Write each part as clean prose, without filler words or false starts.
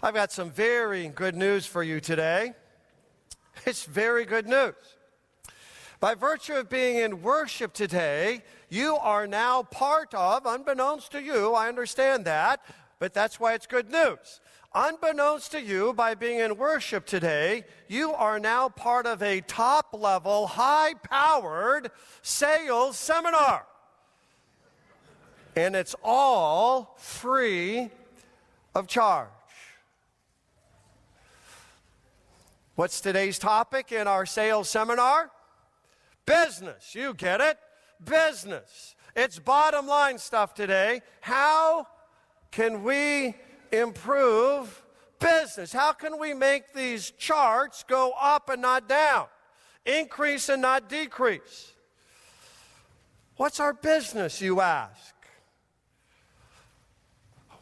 I've got some very good news for you today. It's very good news. By virtue of being in worship today, you are now part of, unbeknownst to you, I understand that, but that's why it's good news. Unbeknownst to you, by being in worship today, you are now part of a top-level, high-powered sales seminar. And it's all free of charge. What's today's topic in our sales seminar? Business. You get it? Business. It's bottom line stuff today. How can we improve business? How can we make these charts go up and not down? Increase and not decrease? What's our business, you ask?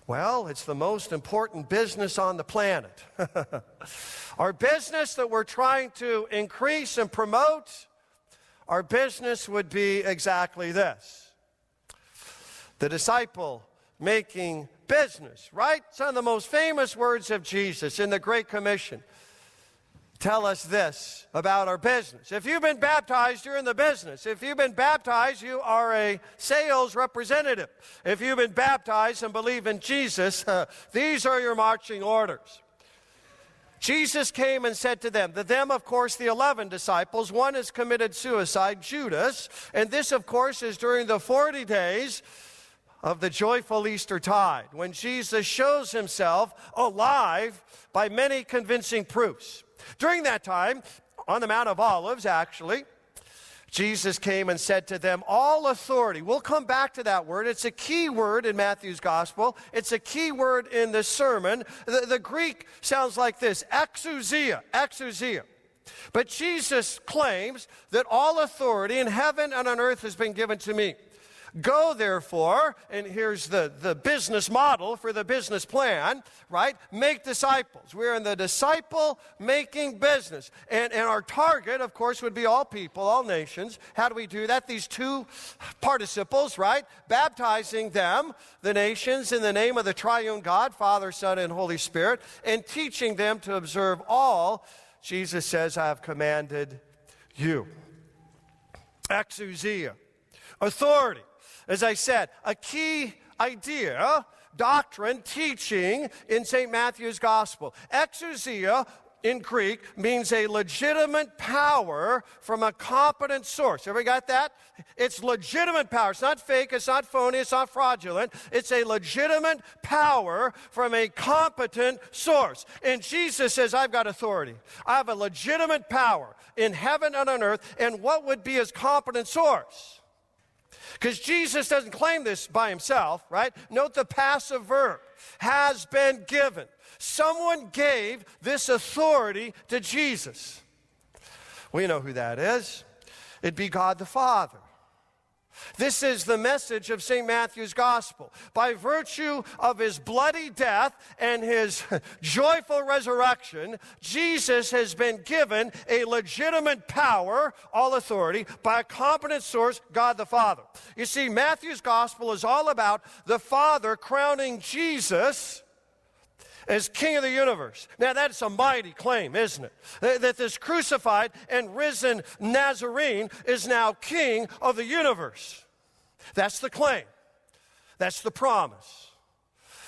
Well, it's the most important business on the planet. Our business that we're trying to increase and promote, our business would be exactly this. The disciple-making business, right? Some of the most famous words of Jesus in the Great Commission tell us this about our business. If you've been baptized, you're in the business. If you've been baptized, you are a sales representative. If you've been baptized and believe in Jesus, these are your marching orders. Jesus came and said to them, of course, the 11 disciples. One has committed suicide, Judas, and this, of course, is during the 40 days of the joyful Easter tide, when Jesus shows himself alive by many convincing proofs. During that time, on the Mount of Olives, actually, Jesus came and said to them, all authority. We'll come back to that word. It's a key word in Matthew's gospel. It's a key word in the sermon. The Greek sounds like this, exousia, exousia. But Jesus claims that all authority in heaven and on earth has been given to me. Go, therefore, and here's the business model for the business plan, right? Make disciples. We're in the disciple-making business. And our target, of course, would be all people, all nations. How do we do that? These two participles, right? Baptizing them, the nations, in the name of the triune God, Father, Son, and Holy Spirit, and teaching them to observe all, Jesus says, I have commanded you. Exousia, authority. As I said, a key idea, doctrine, teaching in St. Matthew's Gospel. Exousia in Greek means a legitimate power from a competent source. Everybody got that? It's legitimate power. It's not fake, it's not phony, it's not fraudulent. It's a legitimate power from a competent source. And Jesus says, I've got authority. I have a legitimate power in heaven and on earth. And what would be his competent source? Because Jesus doesn't claim this by himself, right? Note the passive verb, has been given. Someone gave this authority to Jesus. We know who that is. It'd be God the Father. This is the message of St. Matthew's Gospel. By virtue of his bloody death and his joyful resurrection, Jesus has been given a legitimate power, all authority, by a competent source, God the Father. You see, Matthew's Gospel is all about the Father crowning Jesus as King of the universe. Now, that's a mighty claim, isn't it? That this crucified and risen Nazarene is now King of the universe. That's the claim. That's the promise.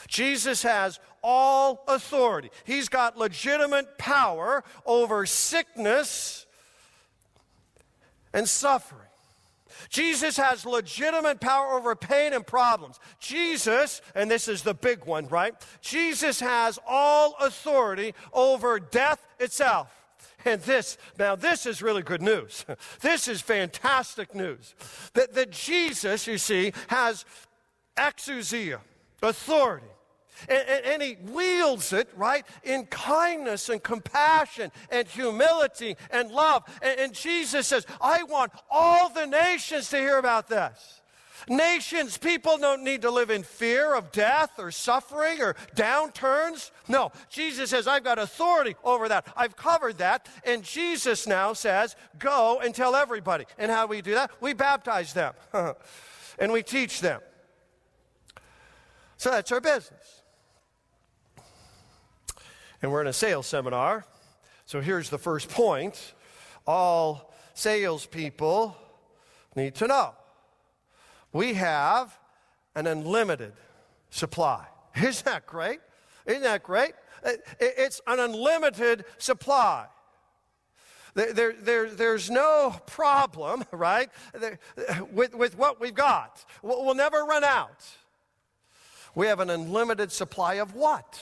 Jesus has all authority. He's got legitimate power over sickness and suffering. Jesus has legitimate power over pain and problems. Jesus, and this is the big one, right? Jesus has all authority over death itself. And this is really good news. This is fantastic news. That Jesus, you see, has exousia, authority. And he wields it, right, in kindness and compassion and humility and love. And Jesus says, I want all the nations to hear about this. Nations, people don't need to live in fear of death or suffering or downturns. No, Jesus says, I've got authority over that. I've covered that. And Jesus now says, go and tell everybody. And how do we do that? We baptize them and we teach them. So that's our business. And we're in a sales seminar. So here's the first point. All salespeople need to know. We have an unlimited supply. Isn't that great? Isn't that great? It's an unlimited supply. There's no problem, right, with what we've got. We'll never run out. We have an unlimited supply of what?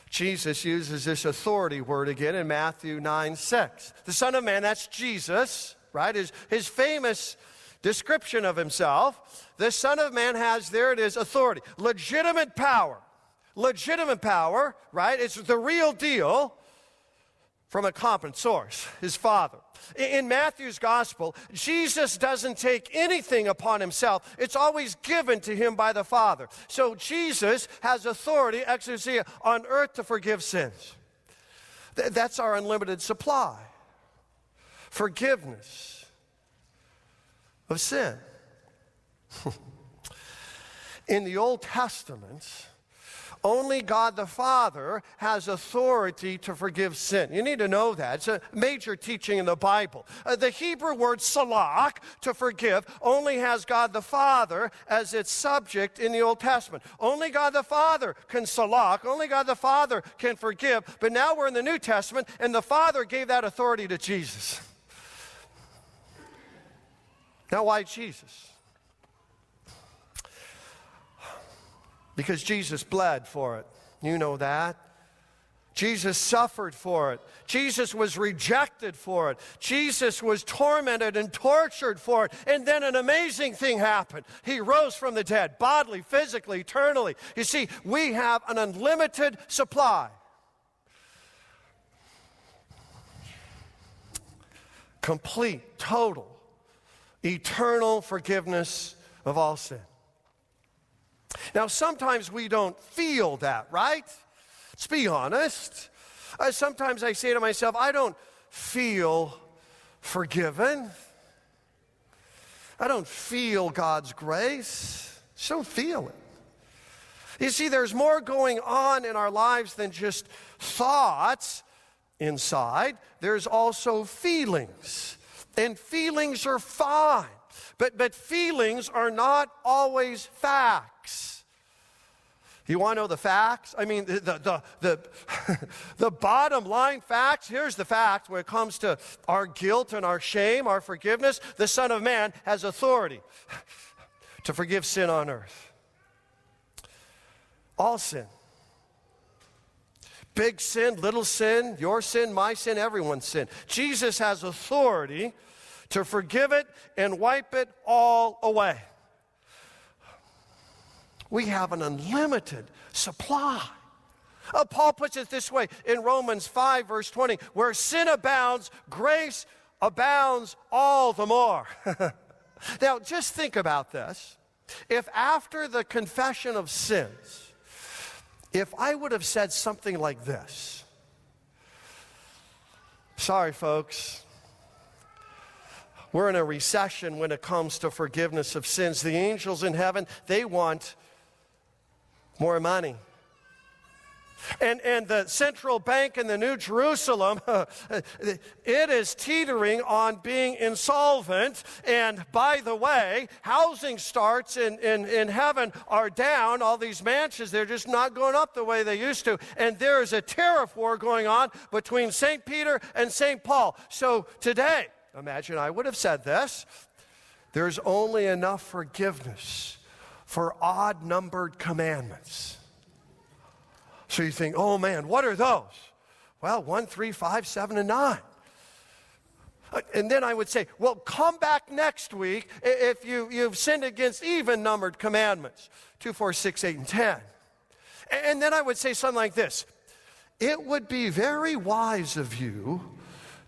Jesus uses this authority word again in Matthew 9:6. The Son of Man, that's Jesus, right? His famous description of himself. The Son of Man has, there it is, authority. Legitimate power. Legitimate power, right? It's the real deal from a competent source, his Father. In Matthew's gospel, Jesus doesn't take anything upon himself. It's always given to him by the Father. So Jesus has authority, exousia, on earth to forgive sins. That's our unlimited supply. Forgiveness of sin. In the Old Testament, only God the Father has authority to forgive sin. You need to know that. It's a major teaching in the Bible. The Hebrew word salak, to forgive, only has God the Father as its subject in the Old Testament. Only God the Father can salak. Only God the Father can forgive. But now we're in the New Testament, and the Father gave that authority to Jesus. Now, why Jesus? Because Jesus bled for it. You know that. Jesus suffered for it. Jesus was rejected for it. Jesus was tormented and tortured for it. And then an amazing thing happened. He rose from the dead, bodily, physically, eternally. You see, we have an unlimited supply. Complete, total, eternal forgiveness of all sin. Now, sometimes we don't feel that, right? Let's be honest. Sometimes I say to myself, I don't feel forgiven. I don't feel God's grace. Just don't feel it. You see, there's more going on in our lives than just thoughts inside. There's also feelings. And feelings are fine. But feelings are not always facts. You want to know the facts? I mean, the bottom line facts, here's the fact when it comes to our guilt and our shame, our forgiveness. The Son of Man has authority to forgive sin on earth. All sin. Big sin, little sin, your sin, my sin, everyone's sin. Jesus has authority to forgive it and wipe it all away. We have an unlimited supply. Paul puts it this way in Romans 5, verse 20, where sin abounds, grace abounds all the more. Now, just think about this. If after the confession of sins, if I would have said something like this, sorry, folks, we're in a recession when it comes to forgiveness of sins. The angels in heaven, they want more money. And the central bank in the New Jerusalem, it is teetering on being insolvent. And by the way, housing starts in heaven are down. All these mansions, they're just not going up the way they used to. And there is a tariff war going on between St. Peter and St. Paul. So today, imagine I would have said this, there's only enough forgiveness for odd-numbered commandments. So you think, oh man, what are those? Well, 1, 3, 5, 7, and 9. And then I would say, well, come back next week if you've sinned against even-numbered commandments. 2, 4, 6, 8, and 10. And then I would say something like this. It would be very wise of you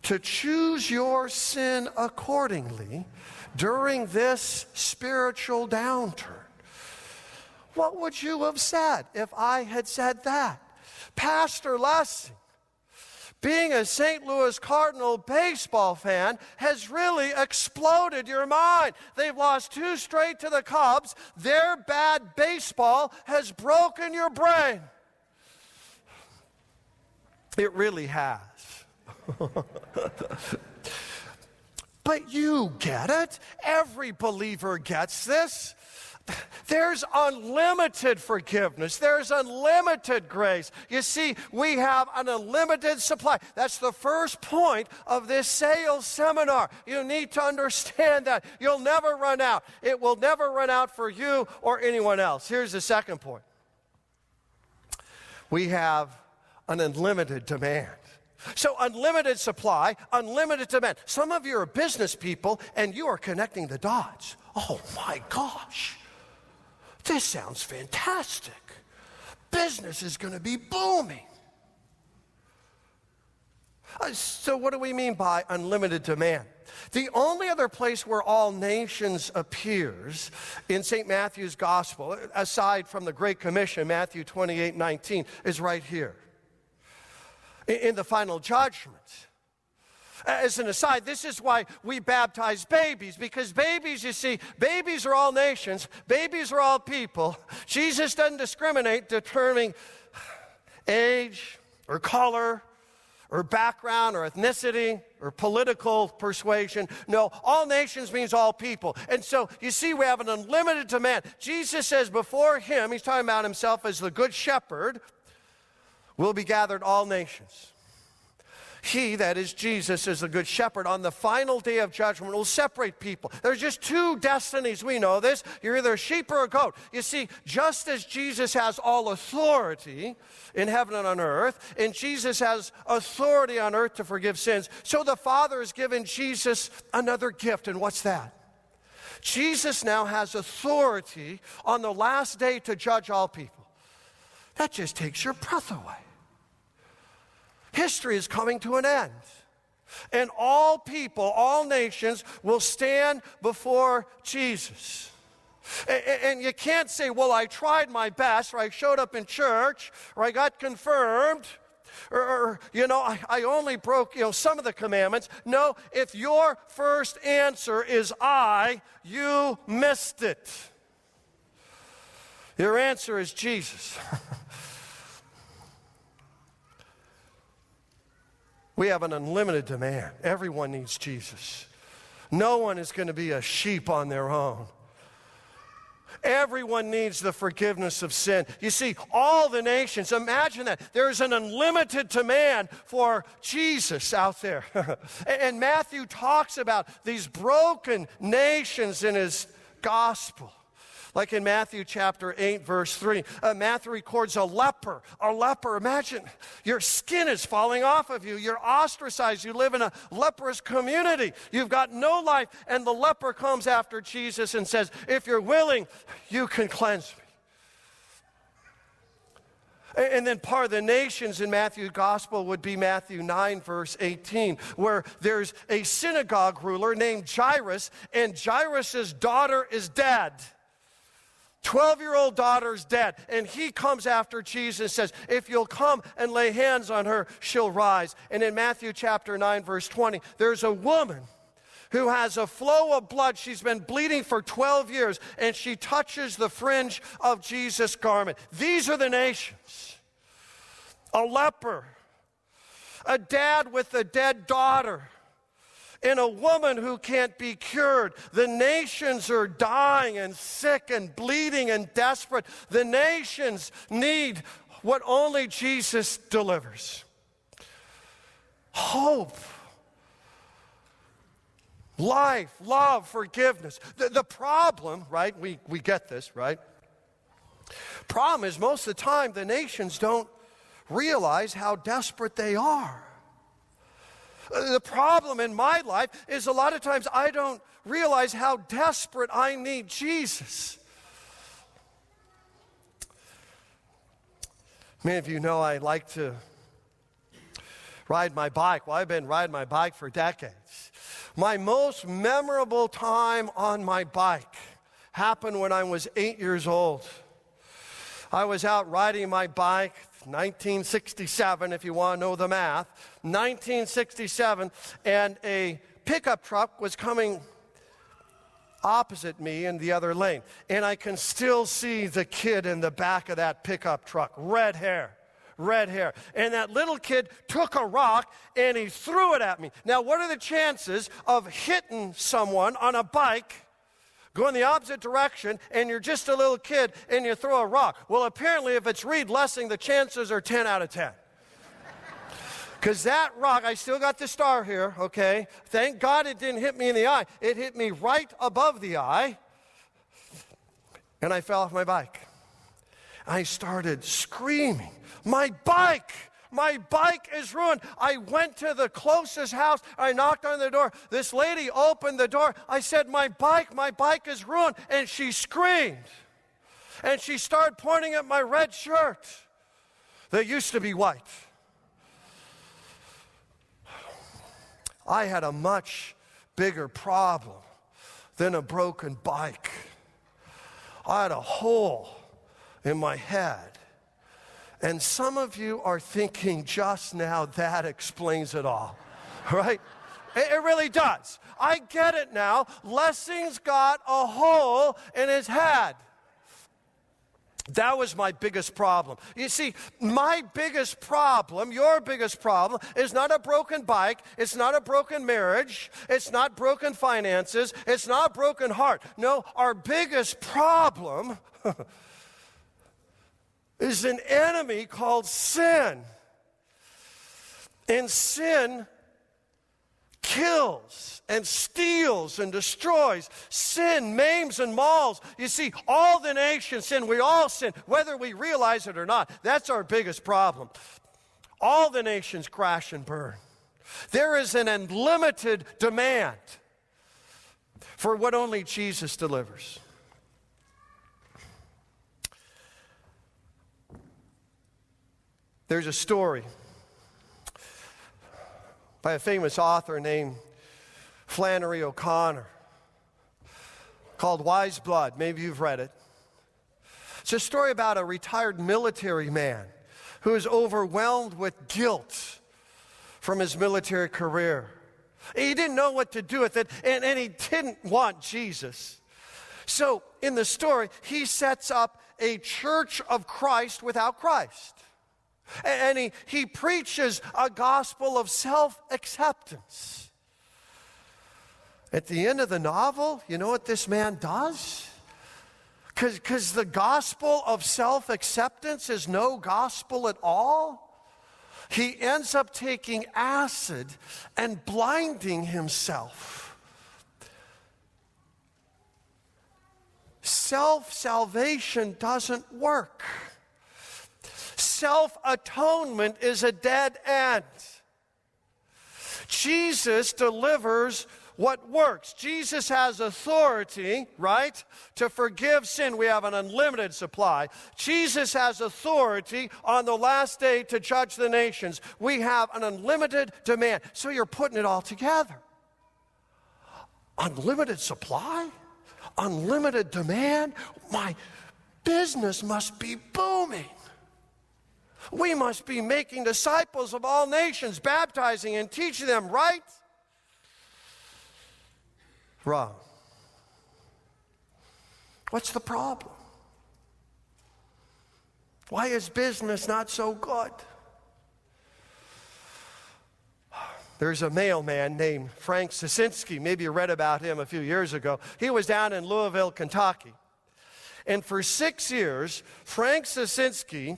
to choose your sin accordingly during this spiritual downturn. What would you have said if I had said that? Pastor Lessing, being a St. Louis Cardinal baseball fan has really exploded your mind. They've lost 2 straight to the Cubs. Their bad baseball has broken your brain. It really has. But you get it. Every believer gets this. There's unlimited forgiveness. There's unlimited grace. You see, we have an unlimited supply. That's the first point of this sales seminar. You need to understand that. You'll never run out. It will never run out for you or anyone else. Here's the second point. We have an unlimited demand. So unlimited supply, unlimited demand. Some of you are business people and you are connecting the dots. Oh my gosh. This sounds fantastic. Business is going to be booming. So what do we mean by unlimited demand? The only other place where all nations appears in St. Matthew's Gospel, aside from the Great Commission, Matthew 28:19, is right here. In the final judgment. As an aside, this is why we baptize babies, because babies, you see, babies are all nations, babies are all people. Jesus doesn't discriminate determining age or color or background or ethnicity or political persuasion. No, all nations means all people. And so, you see, we have an unlimited demand. Jesus says before him, he's talking about himself as the good shepherd, will be gathered all nations. He, that is Jesus, is the good shepherd. On the final day of judgment will separate people. There's just two destinies. We know this. You're either a sheep or a goat. You see, just as Jesus has all authority in heaven and on earth, and Jesus has authority on earth to forgive sins, so the Father has given Jesus another gift. And what's that? Jesus now has authority on the last day to judge all people. That just takes your breath away. History is coming to an end. And all people, all nations will stand before Jesus. And you can't say, well, I tried my best, or I showed up in church, or I got confirmed, or I only broke, some of the commandments. No, if your first answer is I, you missed it. Your answer is Jesus. We have an unlimited demand. Everyone needs Jesus. No one is going to be a sheep on their own. Everyone needs the forgiveness of sin. You see, all the nations, imagine that. There's an unlimited demand for Jesus out there. And Matthew talks about these broken nations in his gospel. Like in Matthew chapter 8, verse 3, Matthew records a leper. A leper, imagine your skin is falling off of you. You're ostracized. You live in a leprous community. You've got no life. And the leper comes after Jesus and says, if you're willing, you can cleanse me. And then part of the nations in Matthew's gospel would be Matthew 9, verse 18, where there's a synagogue ruler named Jairus, and Jairus' daughter is dead. 12-year-old daughter's dead, and he comes after Jesus and says, if you'll come and lay hands on her, she'll rise. And in Matthew chapter 9, verse 20, there's a woman who has a flow of blood. She's been bleeding for 12 years, and she touches the fringe of Jesus' garment. These are the nations. A leper, a dad with a dead daughter, and a woman who can't be cured. The nations are dying and sick and bleeding and desperate. The nations need what only Jesus delivers. Hope, life, love, forgiveness. The problem, right, we get this, right? Problem is most of the time the nations don't realize how desperate they are. The problem in my life is a lot of times I don't realize how desperate I need Jesus. Many of you know I like to ride my bike. Well, I've been riding my bike for decades. My most memorable time on my bike happened when I was 8 years old. I was out riding my bike, 1967, if you want to know the math, 1967, and a pickup truck was coming opposite me in the other lane. And I can still see the kid in the back of that pickup truck, red hair, red hair. And that little kid took a rock and he threw it at me. Now, what are the chances of hitting someone on a bike going the opposite direction, and you're just a little kid and you throw a rock? Well, apparently, if it's Reed Lessing, the chances are 10 out of 10. Because that rock, I still got the star here, okay? Thank God it didn't hit me in the eye. It hit me right above the eye, and I fell off my bike. I started screaming, my bike is ruined. I went to the closest house. I knocked on the door. This lady opened the door. I said, my bike is ruined. And she screamed. And she started pointing at my red shirt that used to be white. I had a much bigger problem than a broken bike. I had a hole in my head. And some of you are thinking just now, that explains it all, right? It really does. I get it now. Lessing's got a hole in his head. That was my biggest problem. You see, my biggest problem, your biggest problem, is not a broken bike, it's not a broken marriage, it's not broken finances, it's not a broken heart. No, our biggest problem is an enemy called sin. And sin kills and steals and destroys. Sin maims and mauls. You see, all the nations sin. We all sin, whether we realize it or not. That's our biggest problem. All the nations crash and burn. There is an unlimited demand for what only Jesus delivers. There's a story by a famous author named Flannery O'Connor called Wise Blood. Maybe you've read it. It's a story about a retired military man who is overwhelmed with guilt from his military career. He didn't know what to do with it, and he didn't want Jesus. So in the story, he sets up a church of Christ without Christ. And he preaches a gospel of self-acceptance. At the end of the novel, you know what this man does? Because the gospel of self-acceptance is no gospel at all. He ends up taking acid and blinding himself. Self-salvation doesn't work. Self-atonement is a dead end. Jesus delivers what works. Jesus has authority, right, to forgive sin. We have an unlimited supply. Jesus has authority on the last day to judge the nations. We have an unlimited demand. So you're putting it all together. Unlimited supply? Unlimited demand? My business must be booming. We must be making disciples of all nations, baptizing and teaching them, right? Wrong. What's the problem? Why is business not so good? There's a mailman named Frank Sosinski. Maybe you read about him a few years ago. He was down in Louisville, Kentucky. And for 6 years, Frank Sosinski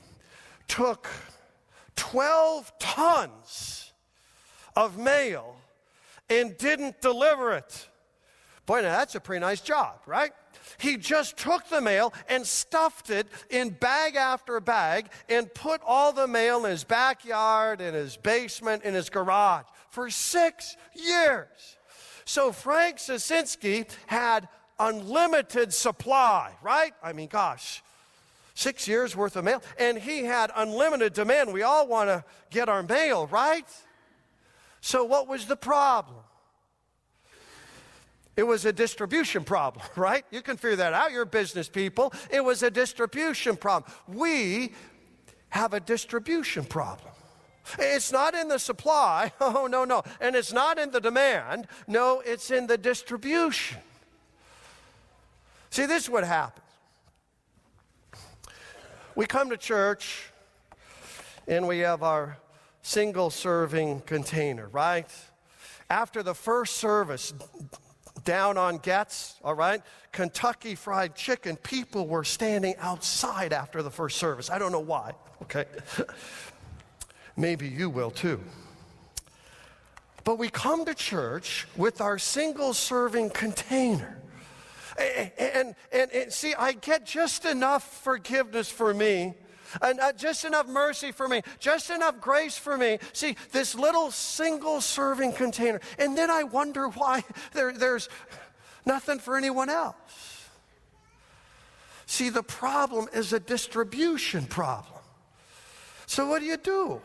took 12 tons of mail and didn't deliver it. Boy, now that's a pretty nice job, right? He just took the mail and stuffed it in bag after bag and put all the mail in his backyard, in his basement, in his garage for 6 years. So Frank Sosinski had unlimited supply, right? I mean, gosh, 6 years worth of mail. And he had unlimited demand. We all want to get our mail, right? So what was the problem? It was a distribution problem, right? You can figure that out. You're business people. It was a distribution problem. We have a distribution problem. It's not in the supply. Oh, no. And it's not in the demand. No, it's in the distribution. See, this is what happens. We come to church, and we have our single-serving container, right? After the first service, down on Getz, all right, Kentucky Fried Chicken, people were standing outside after the first service. I don't know why, okay? Maybe you will too. But we come to church with our single-serving container. And see, I get just enough forgiveness for me, and just enough mercy for me, just enough grace for me. See, this little single-serving container. And then I wonder why there's nothing for anyone else. See, the problem is a distribution problem. So what do?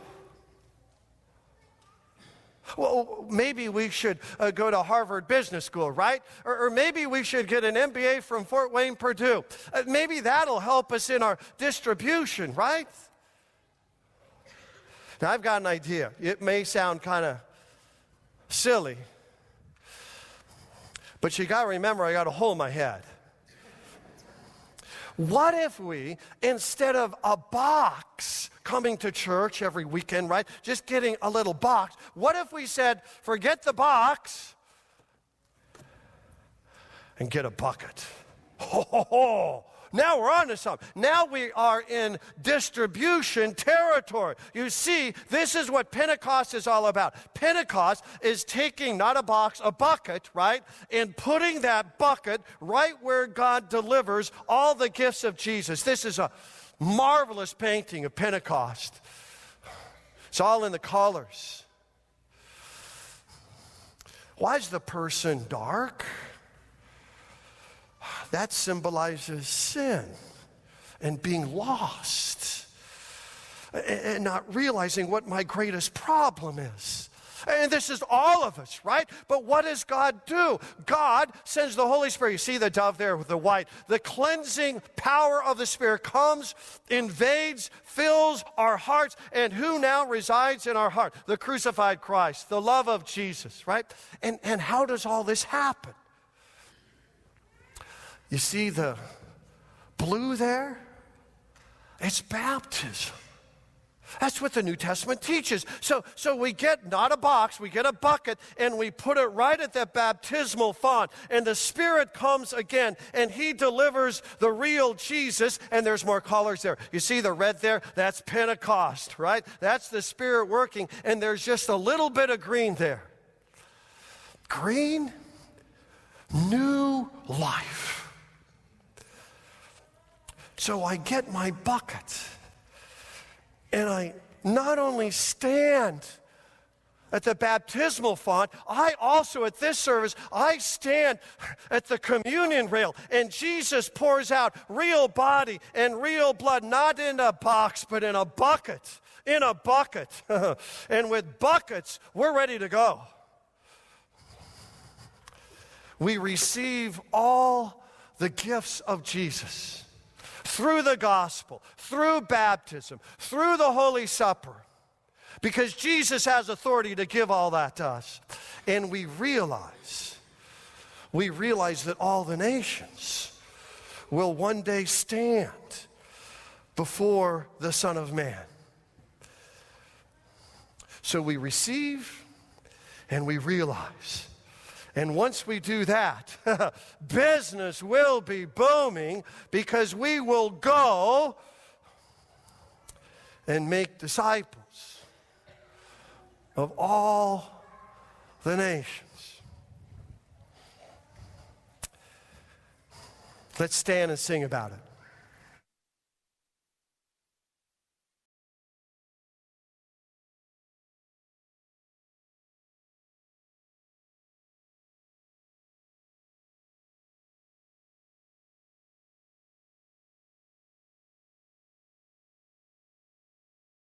Well, maybe we should go to Harvard Business School, right? Or maybe we should get an MBA from Fort Wayne, Purdue. Maybe that'll help us in our distribution, right? Now, I've got an idea. It may sound kind of silly, but you got to remember I got a hole in my head. What if we, instead of a box coming to church every weekend, right, just getting a little box, what if we said, forget the box and get a bucket? Now we're on to something. Now we are in distribution territory. You see, this is what Pentecost is all about. Pentecost is taking not a box, a bucket, right, and putting that bucket right where God delivers all the gifts of Jesus. This is a marvelous painting of Pentecost. It's all in the colors. Why is the person dark? That symbolizes sin and being lost and not realizing what my greatest problem is. And this is all of us, right? But what does God do? God sends the Holy Spirit. You see the dove there with the white. The cleansing power of the Spirit comes, invades, fills our hearts. And who now resides in our heart? The crucified Christ, the love of Jesus, right? And how does all this happen? You see the blue there? It's baptism. That's what the New Testament teaches. So we get not a box, we get a bucket, and we put it right at that baptismal font. And the Spirit comes again, and He delivers the real Jesus, and there's more colors there. You see the red there? That's Pentecost, right? That's the Spirit working, and there's just a little bit of green there. Green, new life. So I get my bucket, and I not only stand at the baptismal font, I also, at this service, I stand at the communion rail, and Jesus pours out real body and real blood, not in a box, but in a bucket, And with buckets, we're ready to go. We receive all the gifts of Jesus through the gospel, through baptism, through the Holy Supper, because Jesus has authority to give all that to us. And we realize that all the nations will one day stand before the Son of Man. So we receive and we realize. And once we do that, business will be booming, because we will go and make disciples of all the nations. Let's stand and sing about it.